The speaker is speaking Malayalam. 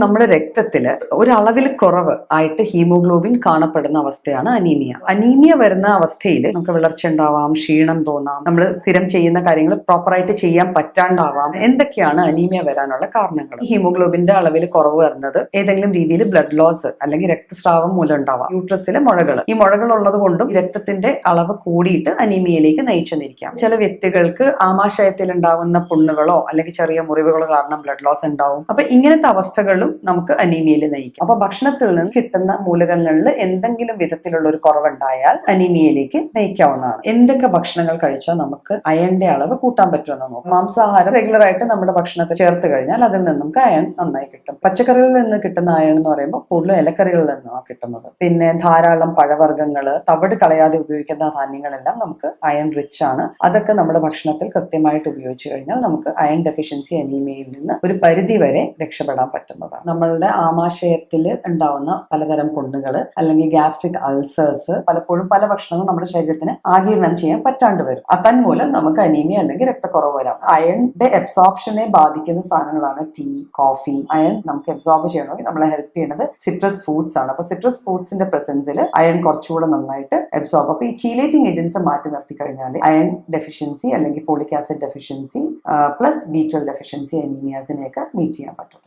നമ്മുടെ രക്തത്തില് ഒരളവിൽ കുറവ് ആയിട്ട് ഹീമോഗ്ലോബിൻ കാണപ്പെടുന്ന അവസ്ഥയാണ് അനീമിയ. അനീമിയ വരുന്ന അവസ്ഥയിൽ നമുക്ക് വിളർച്ച ഉണ്ടാവാം, ക്ഷീണം തോന്നാം, നമ്മൾ സ്ഥിരം ചെയ്യുന്ന കാര്യങ്ങൾ പ്രോപ്പറായിട്ട് ചെയ്യാൻ പറ്റാണ്ടാവാം. എന്തൊക്കെയാണ് അനീമിയ വരാനുള്ള കാരണങ്ങൾ? ഹീമോഗ്ലോബിന്റെ അളവിൽ കുറവ് വരുന്നത് ഏതെങ്കിലും രീതിയിൽ ബ്ലഡ് ലോസ് അല്ലെങ്കിൽ രക്തസ്രാവം മൂലം ഉണ്ടാവാം. യൂട്രസിലെ മുഴകൾ, ഈ മുഴകൾ ഉള്ളത് കൊണ്ടും രക്തത്തിന്റെ അളവ് കൂടിയിട്ട് അനീമിയയിലേക്ക് നയിച്ചെന്നിരിക്കാം. ചില വ്യക്തികൾക്ക് ആമാശയത്തിൽ ഉണ്ടാവുന്ന പുണ്ണുകളോ അല്ലെങ്കിൽ ചെറിയ മുറിവുകളോ കാരണം ബ്ലഡ് ലോസ് ഉണ്ടാവും. അപ്പൊ ഇങ്ങനത്തെ അവസ്ഥകളും നമുക്ക് അനീമിയയിൽ നയിക്കും. അപ്പൊ ഭക്ഷണത്തിൽ നിന്ന് കിട്ടുന്ന മൂലകങ്ങളിൽ എന്തെങ്കിലും വിധത്തിലുള്ള ഒരു കുറവുണ്ടായാൽ അനീമിയയിലേക്ക് നയിക്കാവുന്നതാണ്. എന്തൊക്കെ ഭക്ഷണങ്ങൾ കഴിച്ചാൽ നമുക്ക് അയണിന്റെ അളവ് കൂട്ടാൻ പറ്റുമെന്ന് നോക്കാം. മാംസാഹാരം റെഗുലർ ആയിട്ട് നമ്മുടെ ഭക്ഷണത്തിൽ ചേർത്ത് കഴിഞ്ഞാൽ അതിൽ നിന്ന് നമുക്ക് അയൺ നന്നായി കിട്ടും. പച്ചക്കറികളിൽ നിന്ന് കിട്ടുന്ന അയൺ എന്ന് പറയുമ്പോൾ കൂടുതലും ഇലക്കറികളിൽ നിന്നാണ് കിട്ടുന്നത്. പിന്നെ ധാരാളം പഴവർഗ്ഗങ്ങള്, തവിട് കളയാതെ ഉപയോഗിക്കുന്ന ധാന്യങ്ങളെല്ലാം നമുക്ക് അയൺ റിച്ച് ആണ്. അതൊക്കെ നമ്മുടെ ഭക്ഷണത്തിൽ കൃത്യമായിട്ട് ഉപയോഗിച്ചു കഴിഞ്ഞാൽ നമുക്ക് അയൺ ഡെഫിഷ്യൻസി അനീമിയയിൽ നിന്ന് ഒരു പരിധി വരെ രക്ഷപ്പെടാൻ പറ്റുന്നതാണ്. നമ്മളുടെ ആമാശയത്തിൽ ഉണ്ടാവുന്ന പലതരം പുണ്ണുകൾ അല്ലെങ്കിൽ ഗ്യാസ്ട്രിക് അൾസേഴ്സ് പലപ്പോഴും പല ഭക്ഷണങ്ങളും നമ്മുടെ ശരീരത്തിന് ആഗിരണം ചെയ്യാൻ പറ്റാണ്ട് വരും. തന്മൂലം നമുക്ക് അനീമിയ അല്ലെങ്കിൽ രക്തക്കുറവ് വരാം. അയണിന്റെ അബ്സോർപ്ഷനെ ബാധിക്കുന്ന സാധനങ്ങളാണ് ടീ, കോഫി. അയൺ നമുക്ക് അബ്സോർബ് ചെയ്യണമെങ്കിൽ നമ്മളെ ഹെൽപ്പ് ചെയ്യുന്നത് സിട്രസ് ഫ്രൂട്ട്സ് ആണ്. അപ്പൊ സിട്രസ് ഫ്രൂട്ട്സിന്റെ പ്രസൻസിൽ അയൺ കുറച്ചുകൂടെ നന്നായിട്ട് അബ്സോർബ്. അപ്പൊ ഈ ചീലേറ്റിംഗ് ഏജൻസ് മാറ്റി നിർത്തി കഴിഞ്ഞാൽ അയൺ ഡെഫിഷ്യൻസി അല്ലെങ്കിൽ folic acid deficiency plus B12 deficiency അനീമിയാസിനെയൊക്കെ മീറ്റ് ചെയ്യാൻ പറ്റും.